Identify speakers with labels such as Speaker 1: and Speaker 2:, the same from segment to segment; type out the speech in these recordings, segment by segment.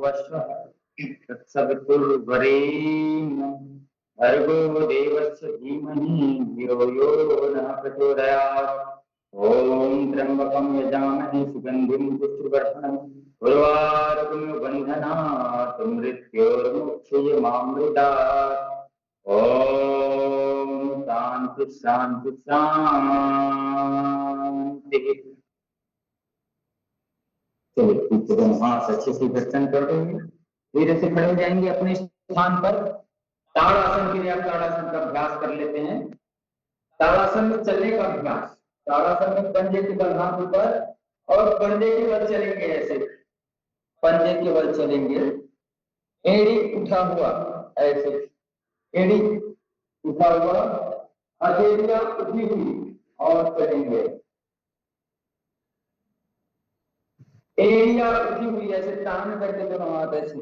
Speaker 1: वस्वः तत्सवितुर्वरेण्यं भर्गो देवस्य धीमहि धियो यो नः प्रचोदयात्। ओम त्र्यंबकं यजामहे सुगंधिं पुष्टिवर्धनम् उर्वारुकमिव बन्धनात् मृत्योर्मुक्षयमामृतात्। ओम शांति शांति शांति। चलिए हाथ अच्छे से दर्शन कर देंगे, धीरे से खड़े हो जाएंगे अपने स्थान पर। ताड़ासन के लिए आप ताड़ासन का अभ्यास कर लेते हैं। ताड़ासन में चलने का अभ्यास। ताड़ासन में पंजे के बल हाथ ऊपर और पंजे के बल चलेंगे, ऐसे पंजे के बल चलेंगे, एड़ी उठा हुआ ऐसे, एड़ी उठा हुआ, हथेलियां उठी हुई और चलेंगे, एड़ियां उठी हुई ऐसे टांग करके दोनों हाथ ऐसे।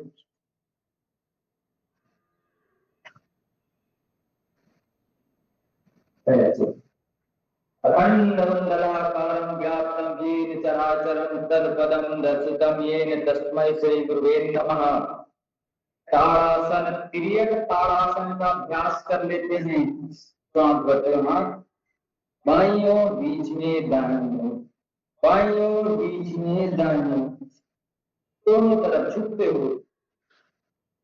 Speaker 1: अखंडमंडलाकारं व्याप्तं येन चराचरं तत्पदं दर्शितं येन तस्मै श्री गुरुवे नमः। ताड़ासन, तिर्यक ताड़ासन का अभ्यास कर लेते हैं। तो आप बताओ, हाथ बाईं ओर बीच में दाईं ओर, बाईं ओर बीच में दाईं ओर, दोनों तरफ झुकते हुए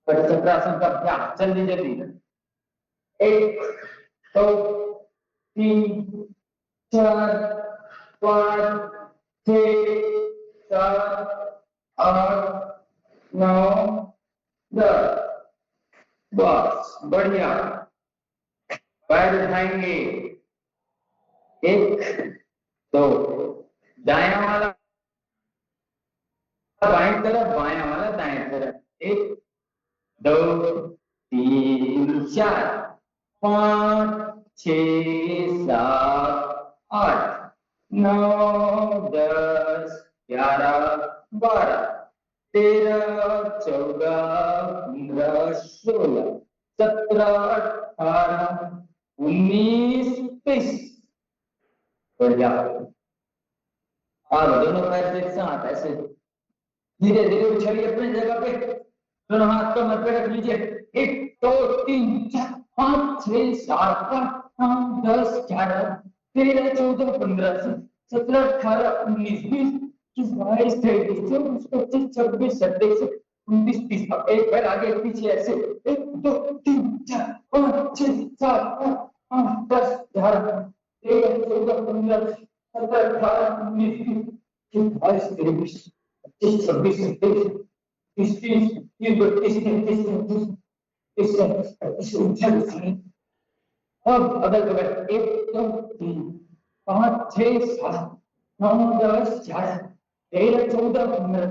Speaker 1: चक्रासन का अभ्यास। जल्दी जल्दी, 1 2 3 4 5 6 7 8 9 10। बस बढ़िया। पैर उठाएंगे, 1 2, दायां वाला बाएं तरफ, बायां वाला दाएं तरफ, 1 2 3 4 5 6 7 8 9 10 11 12 13 14 15 16 17 18 19 20। बढ़िया। और दोनों पैर एक साथ ऐसे धीरे धीरे उछलिए अपनी जगह पे। दोनों हाथ कमर पे रख लीजिए। 1 2 3 4 5 6 7 8 9 10 11 13 14 15 17 18 19 20 22 23 24 25 26 27 29 30। अब एक पैर आगे पीछे ऐसे 1 2 3 4 5 6 7 8 9 10 11 13 14 15 17 18 19 20 22 23 26 27 28 अब अगल बगल 1 2 3 5 6 7 9 10 11 13 14 15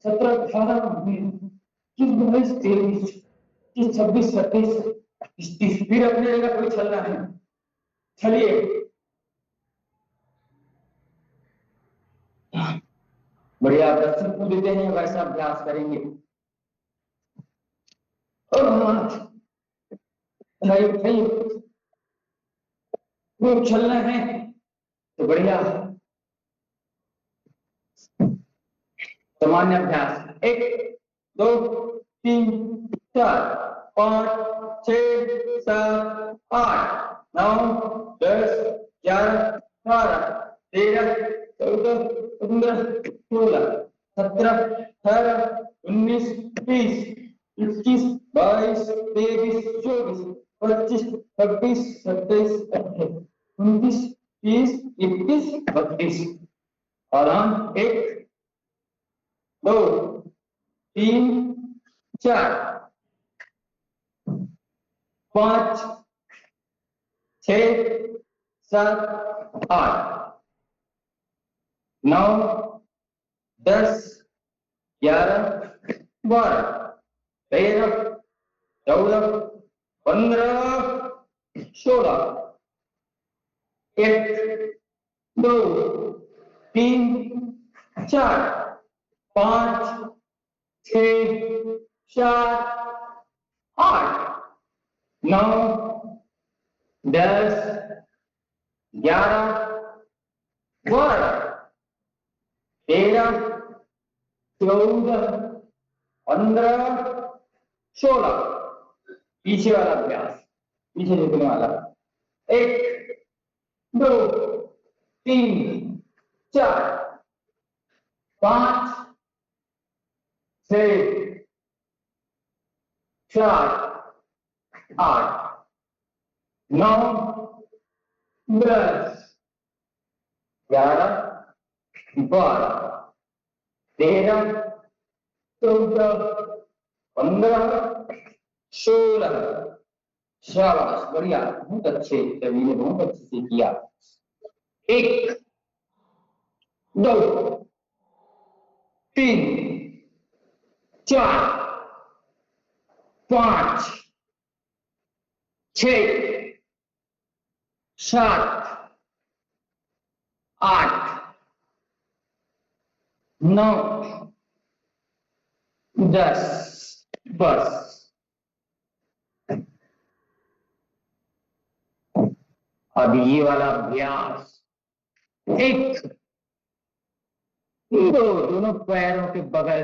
Speaker 1: 17 18 19 22 23 26 27 30। फिर अपने जगह कोई चलना है, चलिए। बढ़िया, दर्शन को देते हैं, वैसा अभ्यास करेंगे। और वो चलना है तो बढ़िया। सामान्य अभ्यास 1 2 3 4 5 6 7 8 9 10 11 12 13 14 15 16 17 18 19 20 21 22 23 24 25 26 27 28 29 30 31 32। और हम 1 2 3 4 5 6 7 8 9 10 11 12 13 14 15 16 1 2 3 4 5 6 7 8 9 10 11 12 13 14 15, 16। पीछे वाला अभ्यास, पीछे देखने वाला। 1, 2, 3, 4, 5, 6, 7, 8, 9, 10, 11, 12, 13, 14, 15, 16। शाबाश, बढ़िया, बहुत अच्छे, सभी ने बहुत अच्छे से किया। 1, 2, 3, 4, 5, 6, 7, 8, 9, 10। बस। अब ये वाला अभ्यास, 1, 2, दोनों पैरों के बगल,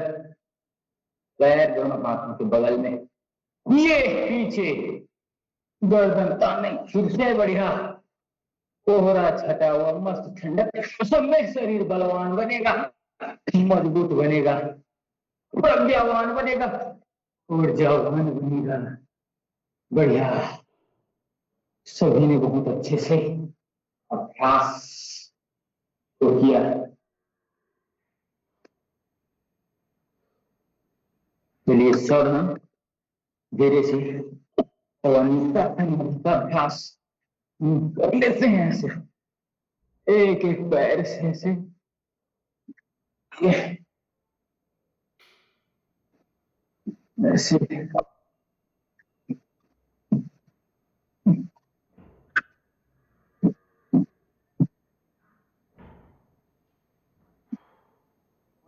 Speaker 1: पैर दोनों हाथों के बगल में, ये पीछे गर्दन ताने, फिर से बढ़िया, कोहरा छटा हुआ मस्त ठंडक के मौसम में शरीर बलवान बनेगा, मजबूत बनेगा, प्रज्ञावान बनेगा, ऊर्जावान बनेगा। बढ़िया, सभी ने बहुत अच्छे से अभ्यास तो किया। चलिए सब हम धीरे से अभ्यास कर लेते हैं ऐसे, एक एक पैर से ऐसे। ऐसे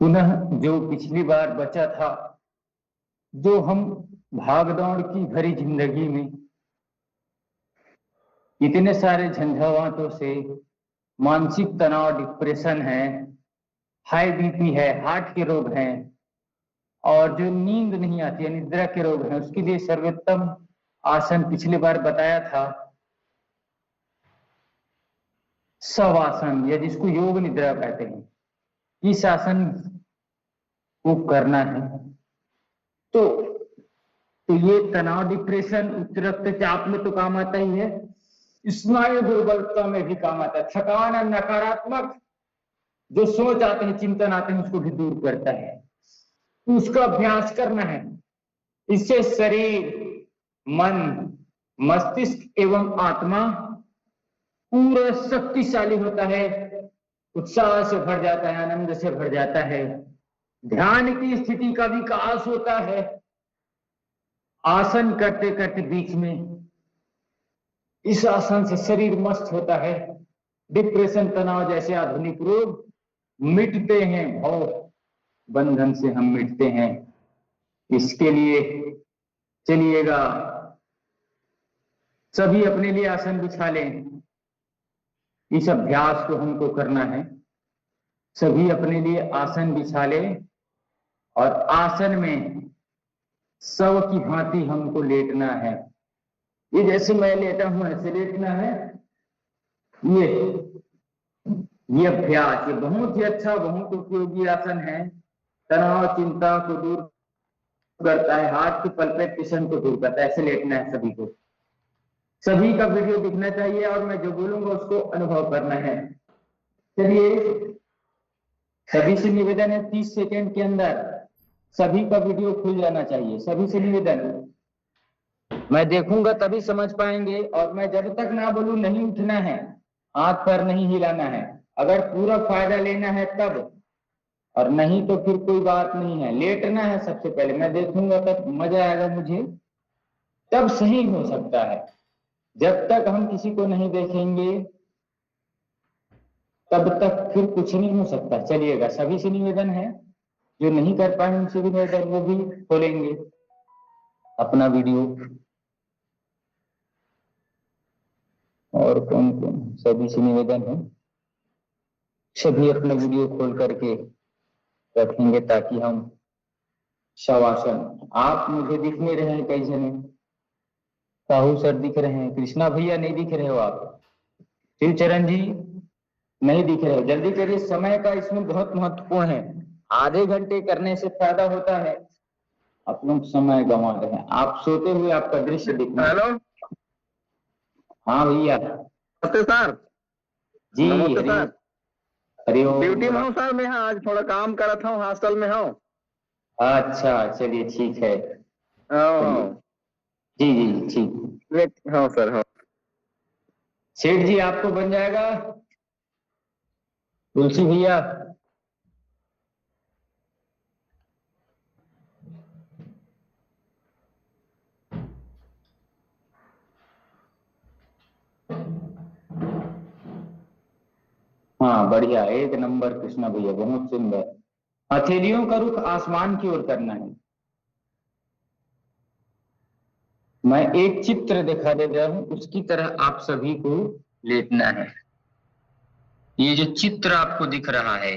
Speaker 1: पुनः जो पिछली बार बचा था, जो हम भागदौड़ की भरी जिंदगी में इतने सारे झंझावातों से, मानसिक तनाव, डिप्रेशन है, हाई बीपी है, हार्ट के रोग हैं, और जो नींद नहीं आती है, निद्रा के रोग हैं, उसके लिए सर्वोत्तम आसन पिछली बार बताया था शवासन, या जिसको योग निद्रा कहते हैं। इस आसन को करना है तो ये तनाव, डिप्रेशन, उच्च रक्तचाप में तो काम आता ही है, स्नायु दुर्बलता में भी काम आता है, थकान और नकारात्मक जो सोच आते हैं, चिंतन आते हैं, उसको भी दूर करता है। तो उसका अभ्यास करना है। इससे शरीर, मन, मस्तिष्क एवं आत्मा पूरा शक्तिशाली होता है, उत्साह से भर जाता है, आनंद से भर जाता है, ध्यान की स्थिति का विकास होता है। आसन करते करते बीच में इस आसन से शरीर मस्त होता है, डिप्रेशन, तनाव जैसे आधुनिक रोग मिटते हैं, भव बंधन से हम मिटते हैं। इसके लिए चलिएगा सभी अपने लिए आसन बिछा लें। इस अभ्यास को हमको करना है, सभी अपने लिए आसन बिछा लें और आसन में शव की भांति हमको लेटना है। ये जैसे मैं लेटा हूं ऐसे लेटना है। ये अभ्यास ये बहुत ही अच्छा, बहुत उपयोगी आसन है। तनाव, चिंता को दूर करता है, हार्ट के पल्पेटेशन को दूर करता है। ऐसे लेटना है सभी को। सभी का वीडियो दिखना चाहिए और मैं जो बोलूंगा उसको अनुभव करना है। चलिए, सभी से निवेदन है 30 सेकंड के अंदर सभी का वीडियो खुल जाना चाहिए। सभी से निवेदन, मैं देखूंगा तभी समझ पाएंगे, और मैं जब तक ना बोलूं नहीं उठना है, हाथ पैर नहीं हिलाना है। अगर पूरा फायदा लेना है तब, और नहीं तो फिर कोई बात नहीं है। लेटना है सबसे पहले, मैं देखूंगा तब मजा आएगा मुझे, तब सही हो सकता है। जब तक हम किसी को नहीं देखेंगे तब तक फिर कुछ नहीं हो सकता। चलिएगा, सभी से निवेदन है, जो नहीं कर पाए उनसे भी निवेदन, वो भी खोलेंगे अपना वीडियो। और कौन कौन, सभी से निवेदन है, सभी अपना वीडियो खोल करके रखेंगे ताकि हम शवासन। आप मुझे दिख नहीं रहे हैं कई जने। साहू सर दिख रहे हैं, कृष्णा भैया नहीं दिख रहे हो आप, शिवचरण जी नहीं दिख रहे हो। जल्दी करिए, समय का इसमें बहुत महत्वपूर्ण है। आधे घंटे करने से फायदा होता है, आप लोग समय गंवा रहे हैं। आप सोते हुए आपका दृश्य दिखना।
Speaker 2: हेलो।
Speaker 1: हाँ भैया।
Speaker 2: नमस्ते सर।
Speaker 1: जी
Speaker 2: नमस्ते
Speaker 1: हरिओम।
Speaker 2: सर।
Speaker 1: हरिओम।
Speaker 2: ड्यूटी में हूँ सर, मैं आज थोड़ा काम कर रहा था, हॉस्टल में हूँ।
Speaker 1: अच्छा चलिए ठीक है। चलिए
Speaker 2: हाँ
Speaker 1: जी जी ठीक।
Speaker 2: हाँ सर हाँ।
Speaker 1: सेठ जी आपको बन जाएगा। तुलसी भैया। हाँ बढ़िया, एक नंबर कृष्णा भैया, बहुत सुंदर। हथेलियों का रुख आसमान की ओर करना है। मैं एक चित्र दिखा दे रहा हूं, उसकी तरह आप सभी को लेटना है। ये जो चित्र आपको दिख रहा है,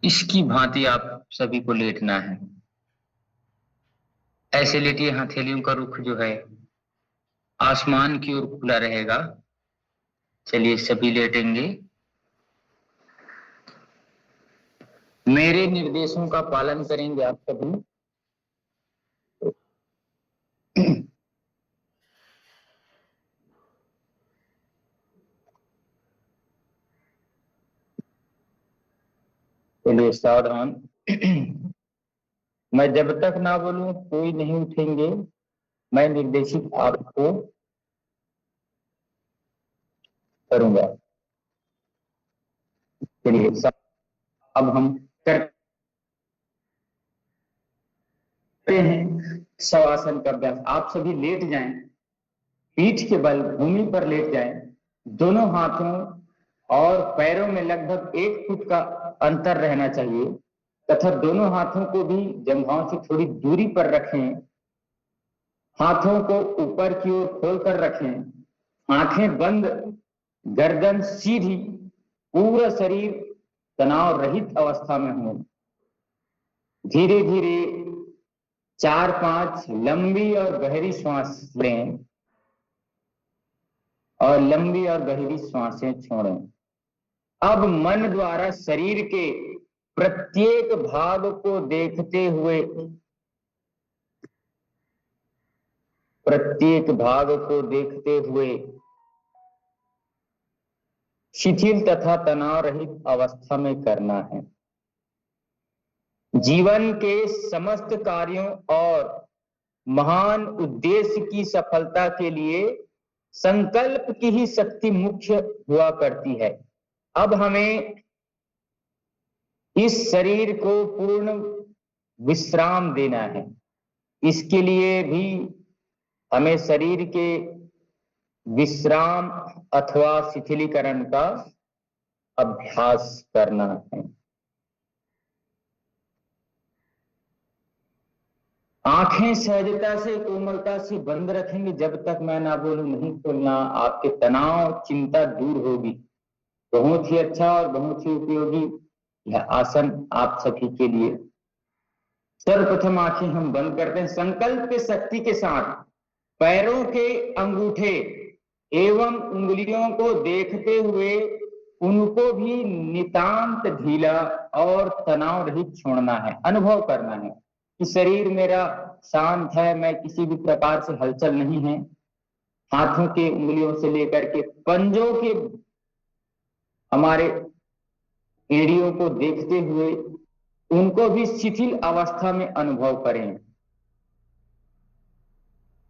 Speaker 1: इसकी भांति आप सभी को लेटना है। ऐसे लेटिए, हथेलियों का रुख जो है आसमान की ओर खुला रहेगा। चलिए सभी लेटेंगे। मेरे निर्देशों का पालन करेंगे आप सभी। चलिए सावधान। मैं जब तक ना बोलूं कोई नहीं उठेंगे। मैं निर्देशित आपको करूंगा। चलिए अब हम करते हैं शवासन का अभ्यास। आप सभी लेट जाएं, पीठ के बल भूमि पर लेट जाएं। दोनों हाथों और पैरों में लगभग 1 फुट का अंतर रहना चाहिए, तथा दोनों हाथों को भी जंघाओं से थोड़ी दूरी पर रखें। हाथों को ऊपर की ओर खोलकर रखें। आंखें बंद, गर्दन सीधी, पूरा शरीर तनाव रहित अवस्था में हो। धीरे धीरे 4-5 लंबी और गहरी श्वास लें और लंबी और गहरी श्वासें छोड़ें। अब मन द्वारा शरीर के प्रत्येक भाग को देखते हुए, प्रत्येक भाग को देखते हुए शिथिल तथा तनाव रहित अवस्था में करना है। जीवन के समस्त कार्यों और महान उद्देश्य की सफलता के लिए संकल्प की ही शक्ति मुख्य हुआ करती है। अब हमें इस शरीर को पूर्ण विश्राम देना है। इसके लिए भी हमें शरीर के विश्राम अथवा शिथिलीकरण का अभ्यास करना है। आंखें सहजता से कोमलता से बंद रखेंगे, जब तक मैं ना बोलूं नहीं खोलना। आपके तनाव चिंता दूर होगी। बहुत ही अच्छा और बहुत ही उपयोगी यह आसन आप सभी के लिए। सर्वप्रथम आंखें हम बंद करते हैं। संकल्प शक्ति के साथ पैरों के अंगूठे एवं उंगलियों को देखते हुए उनको भी नितांत ढीला और तनाव रहित छोड़ना है। अनुभव करना है कि शरीर मेरा शांत है, मैं किसी भी प्रकार से हलचल नहीं है। हाथों के उंगलियों से लेकर के पंजों के हमारे एड़ियों को देखते हुए उनको भी शिथिल अवस्था में अनुभव करें।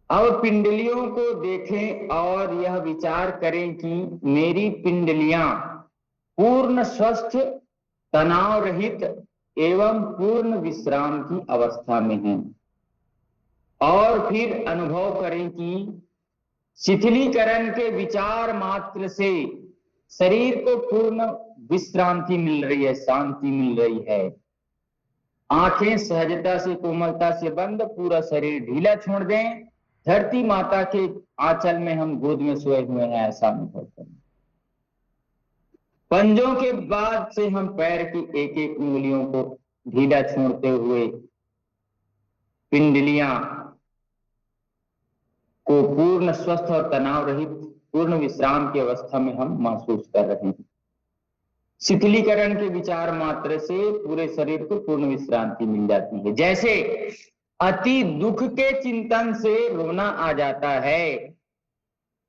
Speaker 1: अब पिंडलियों को देखें और यह विचार करें कि मेरी पिंडलियां पूर्ण स्वस्थ, तनाव रहित एवं पूर्ण विश्राम की अवस्था में हैं। और फिर अनुभव करें कि शिथिलीकरण के विचार मात्र से शरीर को पूर्ण विश्रांति मिल रही है, शांति मिल रही है। आंखें सहजता से कोमलता से बंद, पूरा शरीर ढीला छोड़ दें। धरती माता के आंचल में हम गोद में सोए हुए हैं, ऐसा अनुभव करें। पंजों के बाद से हम पैर की एक एक उंगलियों को ढीला छोड़ते हुए पिंडलियां को पूर्ण स्वस्थ और तनाव रहित पूर्ण विश्राम की अवस्था में हम महसूस कर रहे हैं। शिथिलीकरण के विचार मात्र से पूरे शरीर को पूर्ण विश्रांति मिल जाती है। जैसे अति दुख के चिंतन से रोना आ जाता है,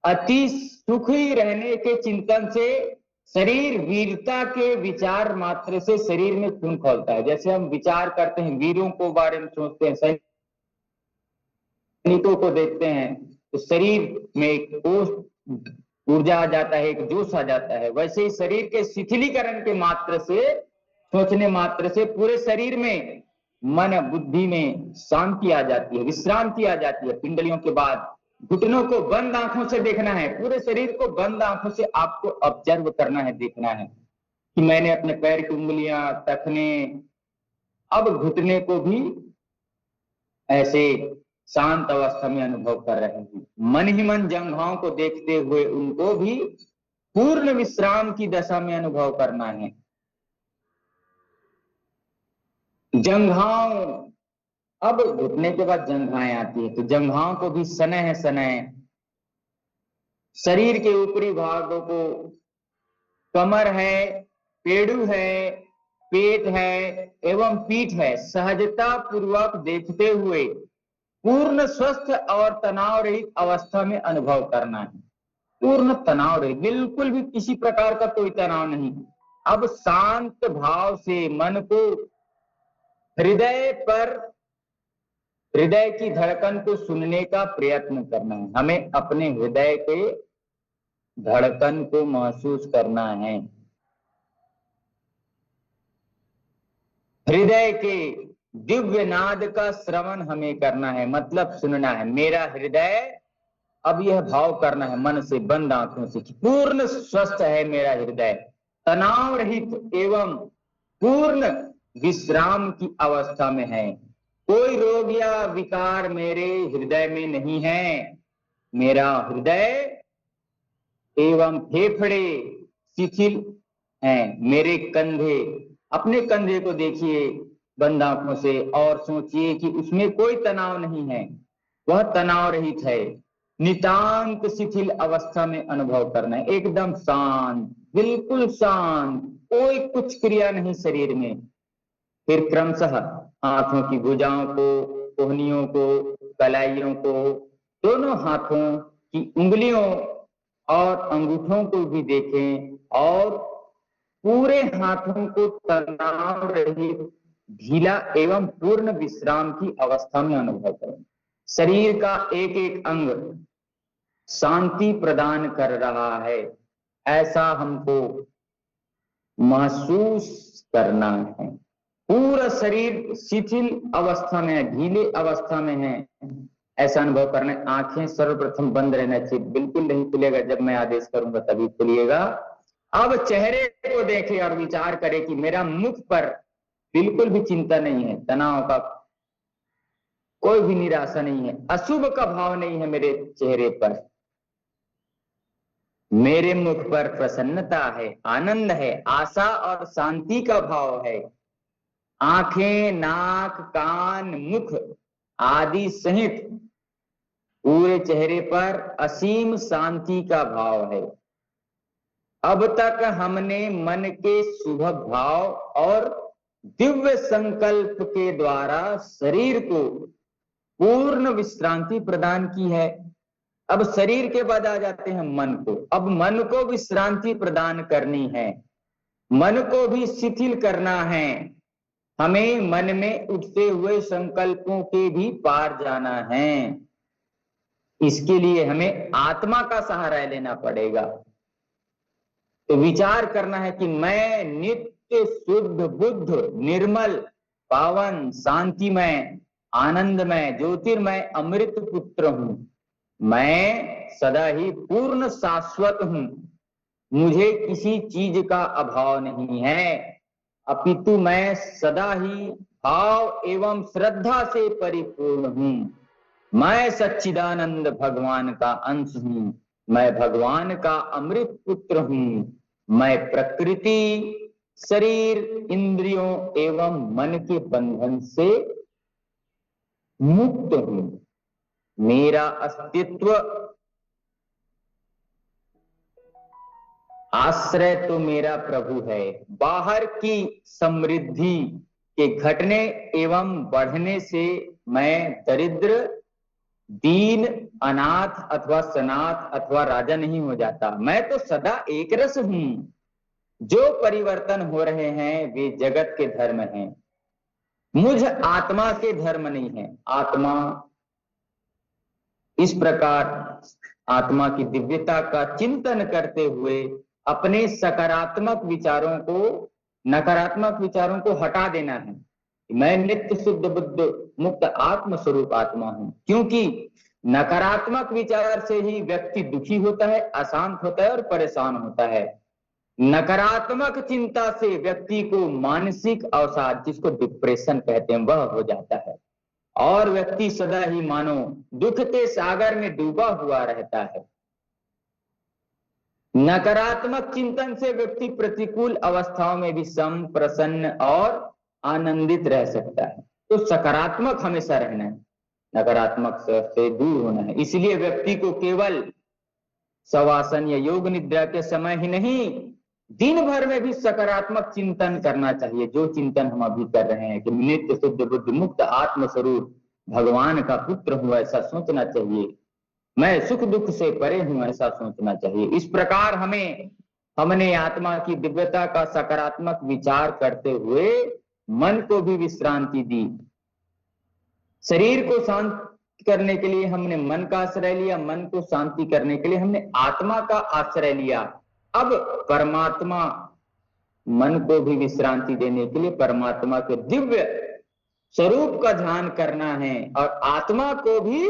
Speaker 1: अति सुखी रहने के चिंतन से शरीर वीरता के विचार मात्र से शरीर में खून खौलता है। जैसे हम विचार करते हैं, वीरों को बारे में सोचते हैं, सैनिकों को देखते हैं, तो शरीर में एक ऊर्जा आ जाता है, एक जोश आ जाता है। वैसे ही शरीर के शिथिलीकरण के मात्र से, सोचने मात्र से पूरे शरीर में, मन बुद्धि में शांति आ जाती है, विश्रांति आ जाती है। पिंडलियों के बाद घुटनों को बंद आंखों से देखना है, पूरे शरीर को बंद आंखों से आपको ऑब्जर्व करना है, देखना है कि मैंने अपने पैर की उंगलियां, टखने, अब घुटने को भी ऐसे शांत अवस्था में अनुभव कर रहे हैं। मन ही मन जंघाओं को देखते हुए उनको भी पूर्ण विश्राम की दशा में अनुभव करना है। जंघाओं, अब घुटने के बाद जंघाएं आती है, तो जंघाओं को भी सनह सनह, शरीर के ऊपरी भागों को, कमर है, पेड़ू है, पेट है एवं पीठ है, सहजता पूर्वक देखते हुए पूर्ण स्वस्थ और तनाव रहित अवस्था में अनुभव करना है। पूर्ण तनाव रहित, बिल्कुल भी किसी प्रकार का कोई तनाव नहीं। अब शांत भाव से मन को हृदय पर, हृदय की धड़कन को सुनने का प्रयत्न करना है। हमें अपने हृदय के धड़कन को महसूस करना है, हृदय के दिव्य नाद का श्रवण हमें करना है, मतलब सुनना है। मेरा हृदय, अब यह भाव करना है मन से, बंद आंखों से, पूर्ण स्वस्थ है मेरा हृदय, तनाव रहित एवं पूर्ण विश्राम की अवस्था में है। कोई रोग या विकार मेरे हृदय में नहीं है। मेरा हृदय एवं फेफड़े शिथिल हैं। मेरे कंधे, अपने कंधे को देखिए बंद आंखों से और सोचिए कि उसमें कोई तनाव नहीं है, वह तनाव रहित है। नितांत शिथिल अवस्था में अनुभव करना है, एकदम शांत, बिल्कुल शांत, कोई कुछ क्रिया नहीं शरीर में। फिर क्रमशः हाथों की भुजाओं को, कोहनियों को, कलाइयों को, दोनों हाथों की उंगलियों और अंगूठों को भी देखें और पूरे हाथों को तनाव रहित, ढीला एवं पूर्ण विश्राम की अवस्था में अनुभव करें। शरीर का एक एक अंग शांति प्रदान कर रहा है, ऐसा हमको महसूस करना है। पूरा शरीर शिथिल अवस्था में है, ढीले अवस्था में है, ऐसा अनुभव करना है। आंखें सर्वप्रथम बंद रहना चाहिए, बिल्कुल नहीं खुलेगा, जब मैं आदेश करूंगा तभी खुलिएगा। अब चेहरे को देखें और विचार करें कि मेरा मुख पर बिल्कुल भी चिंता नहीं है, तनाव का कोई भी निराशा नहीं है, अशुभ का भाव नहीं है मेरे चेहरे पर। मेरे मुख पर प्रसन्नता है, आनंद है, आशा और शांति का भाव है। आंखें, नाक, कान, मुख आदि सहित पूरे चेहरे पर असीम शांति का भाव है। अब तक हमने मन के शुभ भाव और दिव्य संकल्प के द्वारा शरीर को पूर्ण विश्रांति प्रदान की है। अब शरीर के बाद आ जाते हैं मन को। अब मन को विश्रांति प्रदान करनी है, मन को भी शिथिल करना है। हमें मन में उठते हुए संकल्पों के भी पार जाना है। इसके लिए हमें आत्मा का सहारा लेना पड़ेगा। तो विचार करना है कि मैं नित्य शुद्ध बुद्ध, निर्मल, पावन, शांतिमय, आनंदमय, ज्योतिर्मय, अमृत पुत्र हूं। मैं सदा ही पूर्ण शाश्वत हूं, मुझे किसी चीज का अभाव नहीं है, अपितु मैं सदा ही भाव एवं श्रद्धा से परिपूर्ण हूं। मैं सच्चिदानंद भगवान का अंश हूं, मैं भगवान का अमृत पुत्र हूं, मैं प्रकृति, शरीर, इंद्रियों एवं मन के बंधन से मुक्त हूं। मेरा अस्तित्व, आश्रय तो मेरा प्रभु है। बाहर की समृद्धि के घटने एवं बढ़ने से मैं दरिद्र, दीन, अनाथ अथवा सनाथ अथवा राजा नहीं हो जाता। मैं तो सदा एक रस हूं। जो परिवर्तन हो रहे हैं वे जगत के धर्म हैं, मुझ आत्मा के धर्म नहीं है। आत्मा इस प्रकार आत्मा की दिव्यता का चिंतन करते हुए अपने सकारात्मक विचारों को, नकारात्मक विचारों को हटा देना है। मैं नित्य शुद्ध बुद्ध मुक्त आत्म स्वरूप आत्मा हूं। क्योंकि नकारात्मक विचार से ही व्यक्ति दुखी होता है, अशांत होता है और परेशान होता है। नकारात्मक चिंता से व्यक्ति को मानसिक अवसाद, जिसको डिप्रेशन कहते हैं, वह हो जाता है और व्यक्ति सदा ही मानो दुख के सागर में डूबा हुआ रहता है। नकारात्मक चिंतन से व्यक्ति प्रतिकूल अवस्थाओं में भी सम, प्रसन्न और आनंदित रह सकता है। तो सकारात्मक हमेशा रहना है, नकारात्मक से दूर होना है। इसलिए व्यक्ति को केवल शवासन या योग निद्रा के समय ही नहीं, दिन भर में भी सकारात्मक चिंतन करना चाहिए। जो चिंतन हम अभी कर रहे हैं कि नित्य शुद्ध बुद्ध मुक्त आत्म स्वरूप भगवान का पुत्र हूं, ऐसा सोचना चाहिए। मैं सुख दुख से परे हूं, ऐसा सोचना चाहिए। इस प्रकार हमने आत्मा की दिव्यता का सकारात्मक विचार करते हुए मन को भी विश्रांति दी। शरीर को शांत करने के लिए हमने मन का आश्रय लिया, मन को शांति करने के लिए हमने आत्मा का आश्रय लिया। अब परमात्मा, मन को भी विश्रांति देने के लिए परमात्मा के दिव्य स्वरूप का ध्यान करना है और आत्मा को भी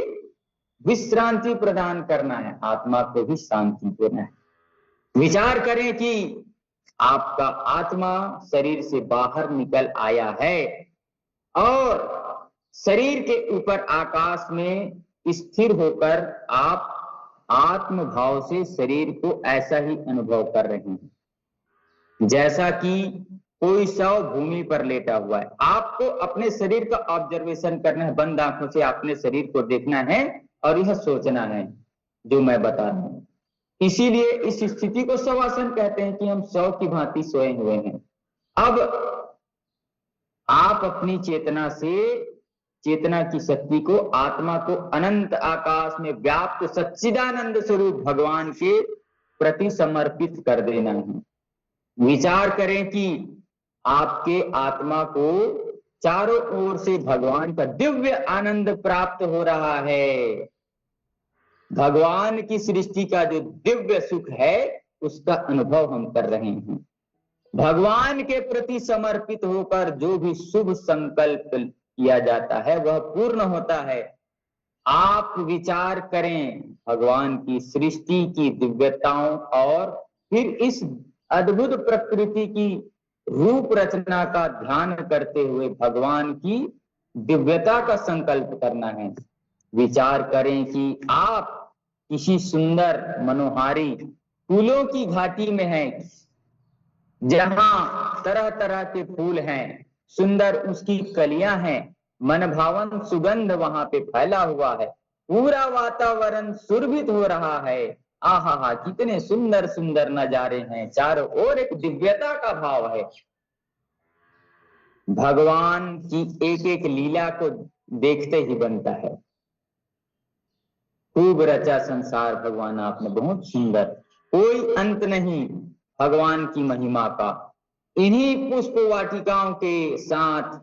Speaker 1: विश्रांति प्रदान करना है, आत्मा को भी शांति देना है। विचार करें कि आपका आत्मा शरीर से बाहर निकल आया है और शरीर के ऊपर आकाश में स्थिर होकर आप आत्म भाव से शरीर को ऐसा ही अनुभव कर रहे हैं जैसा कि कोई शव भूमि पर लेटा हुआ है। आपको अपने शरीर का ऑब्जर्वेशन करना है, बंद आंखों से अपने शरीर को देखना है और यह सोचना है जो मैं बता रहा हूं। इसीलिए इस स्थिति को शवासन कहते हैं कि हम शव की भांति सोए हुए हैं। अब आप अपनी चेतना से, चेतना की शक्ति को, आत्मा को अनंत आकाश में व्याप्त सच्चिदानंद स्वरूप भगवान के प्रति समर्पित कर देना है। विचार करें कि आपके आत्मा को चारों ओर से भगवान का दिव्य आनंद प्राप्त हो रहा है। भगवान की सृष्टि का जो दिव्य सुख है उसका अनुभव हम कर रहे हैं। भगवान के प्रति समर्पित होकर जो भी शुभ संकल्प किया जाता है वह पूर्ण होता है। आप विचार करें भगवान की सृष्टि की दिव्यताओं और फिर इस अद्भुत प्रकृति की रूप रचना का ध्यान करते हुए भगवान की दिव्यता का संकल्प करना है। विचार करें कि आप किसी सुंदर मनोहारी फूलों की घाटी में हैं, जहां तरह तरह के फूल हैं, सुंदर उसकी कलियां हैं, मनभावन सुगंध वहां पे फैला हुआ है, पूरा वातावरण सुरभित हो रहा है। आहा हा, कितने सुंदर सुंदर नजारे हैं, चारों ओर एक दिव्यता का भाव है। भगवान की एक एक लीला को देखते ही बनता है। खूब रचा संसार भगवान आपने, बहुत सुंदर, कोई अंत नहीं भगवान की महिमा का। इन्हीं पुष्प वाटिकाओं के साथ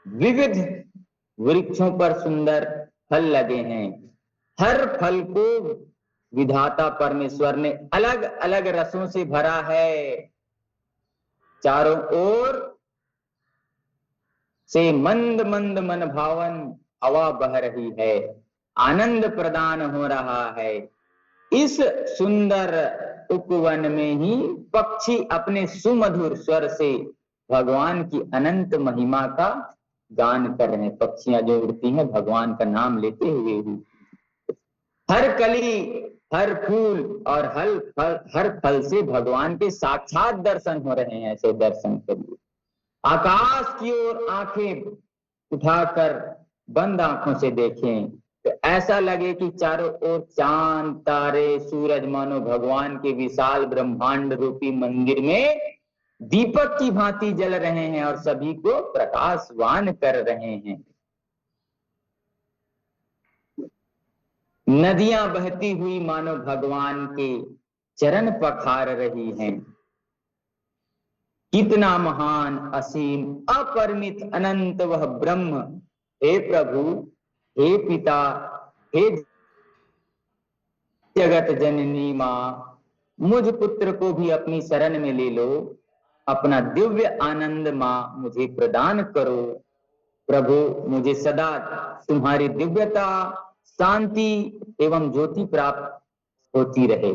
Speaker 1: विविध वृक्षों पर सुंदर फल लगे हैं। हर फल को विधाता परमेश्वर ने अलग अलग रसों से भरा है। चारों ओर से मंद मंद मन भावन हवा बह रही है, आनंद प्रदान हो रहा है। इस सुंदर उपवन में ही पक्षी अपने सुमधुर स्वर से भगवान की अनंत महिमा का गान कर रहे हैं। पक्षियां जो उड़ती हैं भगवान का नाम लेते हुए ही। हर कली हर फूल और हर फल से भगवान के साक्षात दर्शन हो रहे हैं। ऐसे दर्शन करिए, आकाश की ओर आंखें उठाकर बंद आंखों से देखें तो ऐसा लगे कि चारों ओर चांद तारे सूरज मानो भगवान के विशाल ब्रह्मांड रूपी मंदिर में दीपक की भांति जल रहे हैं और सभी को प्रकाशवान कर रहे हैं। नदियां बहती हुई मानो भगवान के चरण पखार रही हैं। कितना महान, असीम, अपरिमित, अनंत वह ब्रह्म। हे प्रभु, हे पिता, हे जगत जननी मां, मुझ पुत्र को भी अपनी शरण में ले लो। अपना दिव्य आनंद मां मुझे प्रदान करो। प्रभु, मुझे सदा तुम्हारी दिव्यता, शांति एवं ज्योति प्राप्त होती रहे।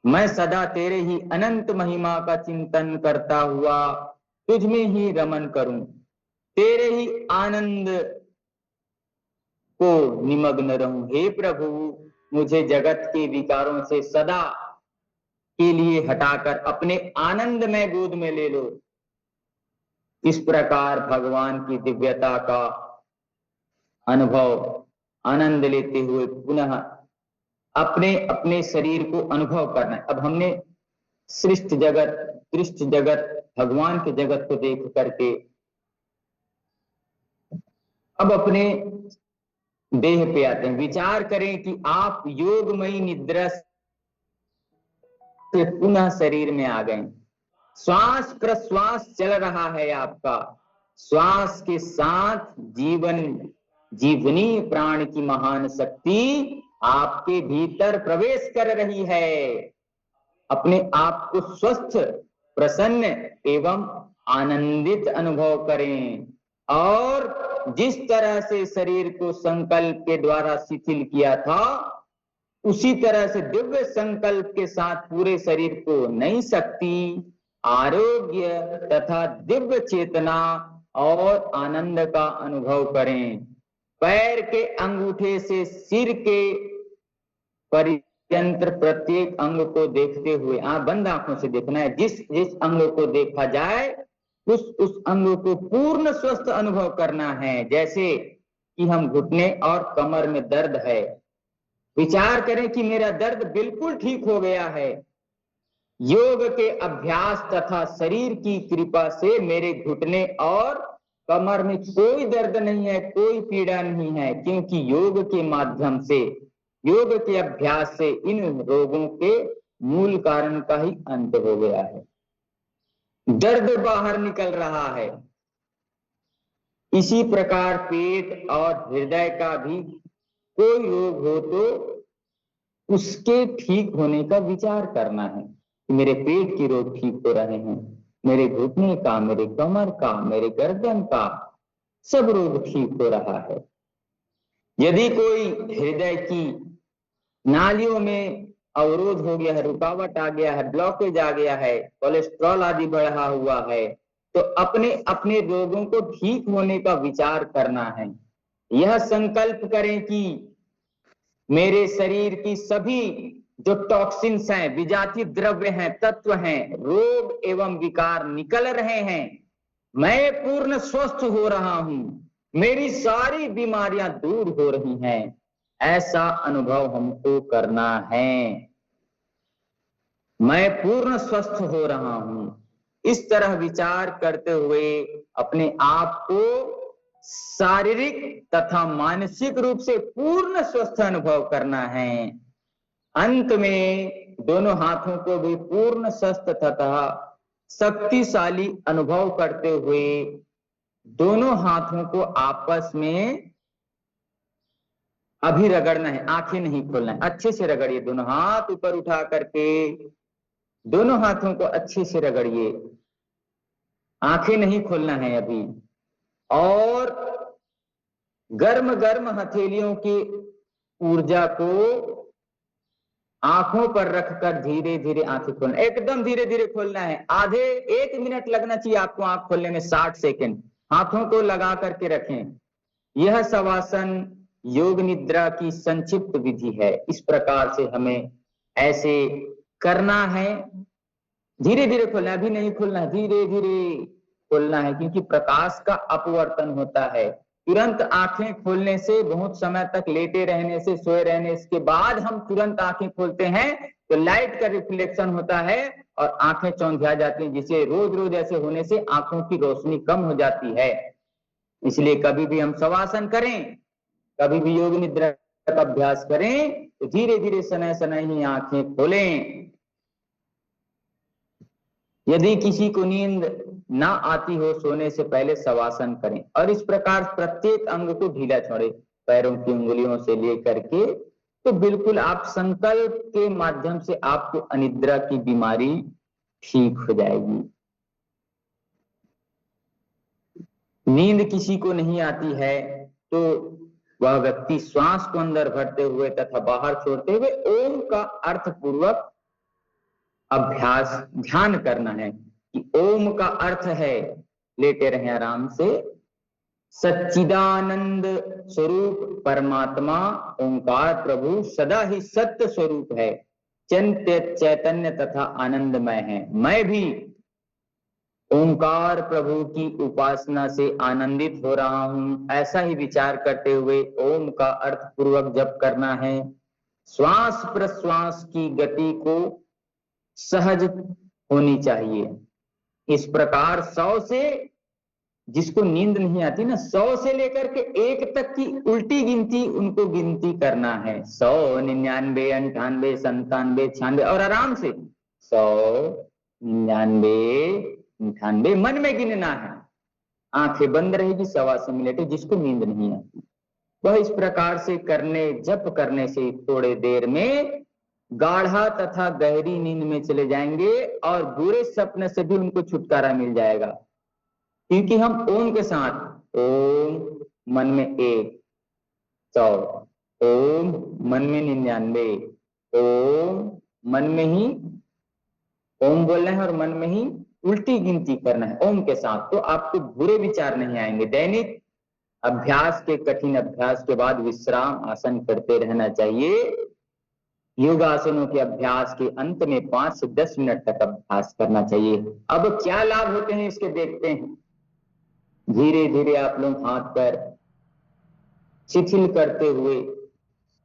Speaker 1: मैं सदा तेरे ही अनंत महिमा का चिंतन करता हुआ तुझ में ही रमन करूं, तेरे ही आनंद को निमग्न रहूं। हे प्रभु, मुझे जगत के विकारों से सदा के लिए हटाकर अपने आनंद में गोद में ले लो। इस प्रकार भगवान की दिव्यता का अनुभव आनंद लेते हुए पुनः अपने अपने शरीर को अनुभव करना है। अब हमने सृष्ट जगत, दृष्ट जगत, भगवान के जगत को देख करके अब अपने देह पे आते हैं। विचार करें कि आप योगमयी निद्रा से पुनः शरीर में आ गए। श्वास प्रश्वास चल रहा है आपका। श्वास के साथ जीवनी प्राण की महान शक्ति आपके भीतर प्रवेश कर रही है। अपने आप को स्वस्थ, प्रसन्न एवं आनंदित अनुभव करें और जिस तरह से शरीर को संकल्प के द्वारा शिथिल किया था, उसी तरह से दिव्य संकल्प के साथ पूरे शरीर को नई शक्ति, आरोग्य तथा दिव्य चेतना और आनंद का अनुभव करें। पैर के अंगूठे से सिर के पर्यंत प्रत्येक अंग को देखते हुए, बंद आंखों से देखना है। जिस जिस अंग को देखा जाए उस अंग को पूर्ण स्वस्थ अनुभव करना है। जैसे कि हम घुटने और कमर में दर्द है, विचार करें कि मेरा दर्द बिल्कुल ठीक हो गया है। योग के अभ्यास तथा शरीर की कृपा से मेरे घुटने और कमर में कोई दर्द नहीं है, कोई पीड़ा नहीं है, क्योंकि योग के माध्यम से, योग के अभ्यास से इन रोगों के मूल कारण का ही अंत हो गया है। दर्द बाहर निकल रहा है। इसी प्रकार पेट और हृदय का भी कोई रोग हो तो उसके ठीक होने का विचार करना है कि मेरे पेट के रोग ठीक हो रहे हैं, मेरे घुटने का, मेरे कमर का, मेरे गर्दन का, सब रोग ठीक हो रहा है। यदि कोई हृदय की नालियों में अवरोध हो गया है, रुकावट आ गया है, ब्लॉकेज आ गया है, कोलेस्ट्रॉल आदि बढ़ा हुआ है, तो अपने अपने रोगों को ठीक होने का विचार करना है। यह संकल्प करें कि मेरे शरीर की सभी जो टॉक्सिन्स हैं, विजातीय द्रव्य हैं, तत्व हैं, रोग एवं विकार निकल रहे हैं। मैं पूर्ण स्वस्थ हो रहा हूं, मेरी सारी बीमारियां दूर हो रही हैं। ऐसा अनुभव हमको करना है। मैं पूर्ण स्वस्थ हो रहा हूं। इस तरह विचार करते हुए अपने आप को शारीरिक तथा मानसिक रूप से पूर्ण स्वस्थ अनुभव करना है। अंत में दोनों हाथों को भी पूर्ण स्वस्थ तथा शक्तिशाली अनुभव करते हुए दोनों हाथों को आपस में अभी रगड़ना है, आंखें नहीं खोलना है। अच्छे से रगड़िए, दोनों हाथ ऊपर उठा करके दोनों हाथों को अच्छे से रगड़िए, आंखें नहीं खोलना है अभी। और गर्म गर्म हथेलियों की ऊर्जा को आंखों पर रखकर धीरे धीरे आंखें खोलना, एकदम धीरे धीरे खोलना है। आधे 1 मिनट लगना चाहिए आपको आंख खोलने में, 60 सेकंड हाथों को लगा करके रखें। यह शवासन योग निद्रा की संक्षिप्त विधि है। इस प्रकार से हमें ऐसे करना है। धीरे धीरे खोलना है, अभी नहीं खोलना है, धीरे धीरे खोलना है, क्योंकि प्रकाश का अपवर्तन होता है। तुरंत आंखें खोलने से, बहुत समय तक लेटे रहने से, सोए रहने के बाद हम तुरंत आंखें खोलते हैं तो लाइट का रिफ्लेक्शन होता है और आंखें चौंधिया जाती हैं, जिसे रोज रोज ऐसे होने से आंखों की रोशनी कम हो जाती है। इसलिए कभी भी हम शवासन करें, कभी भी योग निद्रा का अभ्यास करें तो धीरे धीरे सनय सनय ही आंखें खोलें। यदि किसी को नींद ना आती हो, सोने से पहले शवासन करें और इस प्रकार प्रत्येक अंग को ढीला छोड़े, पैरों की उंगलियों से लेकर के, तो बिल्कुल आप संकल्प के माध्यम से आपको अनिद्रा की बीमारी ठीक हो जाएगी। नींद किसी को नहीं आती है तो वह व्यक्ति श्वास को अंदर भरते हुए तथा बाहर छोड़ते हुए ओम का अर्थ पूर्वक अभ्यास ध्यान करना है कि ओम का अर्थ है, लेटे रहे आराम से, सच्चिदानंद स्वरूप परमात्मा ओंकार प्रभु सदा ही सत्य स्वरूप है, चैतन्य तथा आनंदमय है। मैं भी ओंकार प्रभु की उपासना से आनंदित हो रहा हूं, ऐसा ही विचार करते हुए ओम का अर्थ पूर्वक जप करना है। श्वास प्रश्वास की गति को सहज होनी चाहिए। इस प्रकार 100 से, जिसको नींद नहीं आती ना, 100 से लेकर के 1 तक की उल्टी गिनती उनको गिनती करना है। 100, 99, 98, 97, 96 और आराम से 100, 99, 98 मन में गिनना है। आंखें बंद रहेगी, 125 मिनट, जिसको नींद नहीं आती वह इस प्रकार से करने, जप करने से थोड़े देर में गाढ़ा तथा गहरी नींद में चले जाएंगे और बुरे सपने से भी उनको छुटकारा मिल जाएगा। क्योंकि हम ओम के साथ, ओम मन में 100, ओम मन में 99, ओम मन में ही ओम बोलना है और मन में ही उल्टी गिनती करना है ओम के साथ, तो आपको बुरे विचार नहीं आएंगे। दैनिक अभ्यास के, कठिन अभ्यास के बाद विश्राम आसन करते रहना चाहिए। योगासनों के अभ्यास के अंत में 5 से 10 मिनट तक अभ्यास करना चाहिए। अब क्या लाभ होते हैं इसके देखते हैं। धीरे धीरे आप लोग हाथ पैर शिथिल करते हुए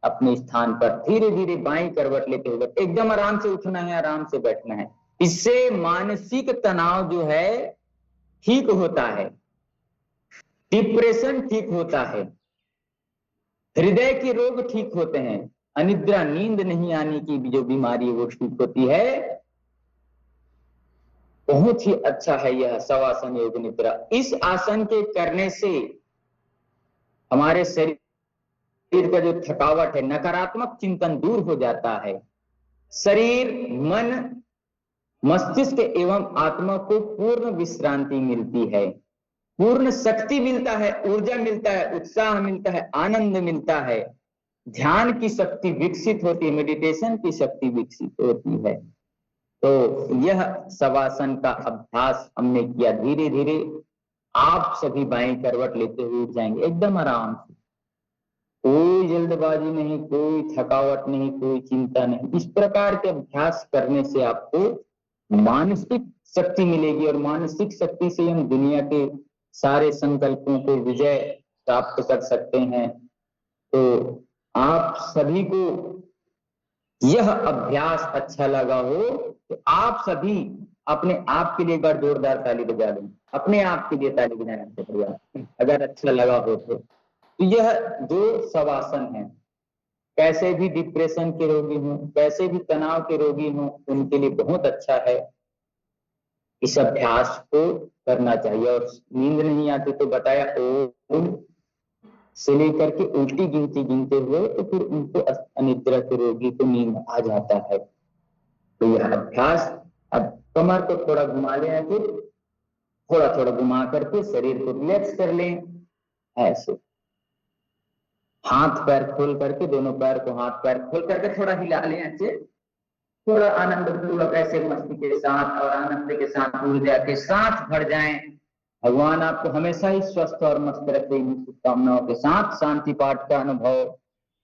Speaker 1: अपने स्थान पर धीरे धीरे बाईं करवट लेते हुए एकदम आराम से उठना है, आराम से बैठना है। इससे मानसिक तनाव जो है ठीक होता है, डिप्रेशन ठीक होता है, हृदय के रोग ठीक होते हैं, अनिद्रा नींद नहीं आने की जो बीमारी है वो ठीक होती है। बहुत ही अच्छा है यह शवासन योग निद्रा। इस आसन के करने से हमारे शरीर का जो थकावट है, नकारात्मक चिंतन दूर हो जाता है। शरीर, मन, मस्तिष्क एवं आत्मा को पूर्ण विश्रांति मिलती है, पूर्ण शक्ति मिलता है, ऊर्जा मिलता है, उत्साह मिलता है, आनंद मिलता है, ध्यान की शक्ति विकसित होती है, मेडिटेशन की शक्ति विकसित होती है। तो यह शवासन का अभ्यास हमने किया। धीरे धीरे आप सभी बाएं करवट लेते हुए उठ जाएंगे एकदम आराम से, कोई जल्दबाजी नहीं, कोई थकावट नहीं, कोई चिंता नहीं। इस प्रकार के अभ्यास करने से आपको मानसिक शक्ति मिलेगी और मानसिक शक्ति से हम दुनिया के सारे संकल्पों को विजय प्राप्त कर सकते हैं। तो आप सभी को यह अभ्यास अच्छा लगा हो तो आप सभी अपने आप के लिए एक बार जोरदार ताली बजा दें, अपने आप के लिए ताली बजाना चाहिए अगर अच्छा लगा हो तो। यह जो शवासन है, कैसे भी डिप्रेशन के रोगी हों, कैसे भी तनाव के रोगी हों, उनके लिए बहुत अच्छा है। इस अभ्यास को करना चाहिए। और नींद नहीं आती तो बताया ओम से लेकर के उल्टी गिनती गिनते हुए तो फिर उनको अनिद्रा के रोगी को नींद आ जाता है। तो यह अभ्यास, अब कमर को थोड़ा घुमा लें, फिर थोड़ा थोड़ा घुमा करके शरीर को रिलैक्स कर लें। ऐसे हाथ पैर खोल करके, दोनों पैर को हाथ पैर खोल करके थोड़ा हिला लें, ऐसे थोड़ा आनंद पूर्वक, ऐसे मस्ती के साथ और आनंद के साथ, ऊर्जा के साथ भर जाएं। भगवान आपको हमेशा ही स्वस्थ और मस्त रखे। शुभकामनाओं के साथ शांति पाठ का अनुभव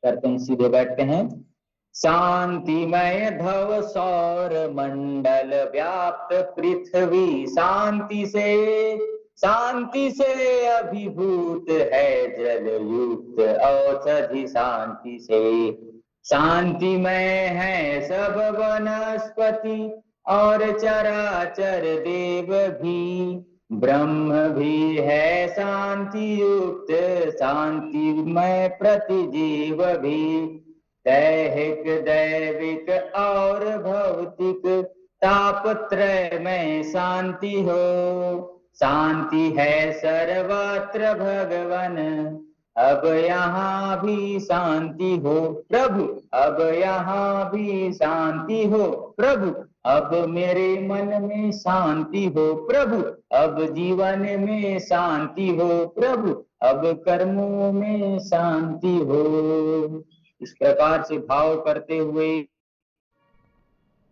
Speaker 1: करते हैं, सीधे बैठते हैं। शांतिमय धव सौर मंडल व्याप्त पृथ्वी शांति से अभिभूत है जल युक्त औषधि शांति से। शांतिमय है सब वनस्पति और चराचर देव भी, ब्रह्म भी है शांति युक्त शांतिमय प्रतिजीव भी। दैहिक दैविक और भौतिक तापत्रय में शांति हो, शांति है सर्वत्र भगवन, अब यहाँ भी शांति हो प्रभु, अब यहाँ भी शांति हो प्रभु, अब मेरे मन में शांति हो प्रभु, अब जीवन में शांति हो प्रभु, अब कर्मों में शांति हो। इस प्रकार से भाव करते हुए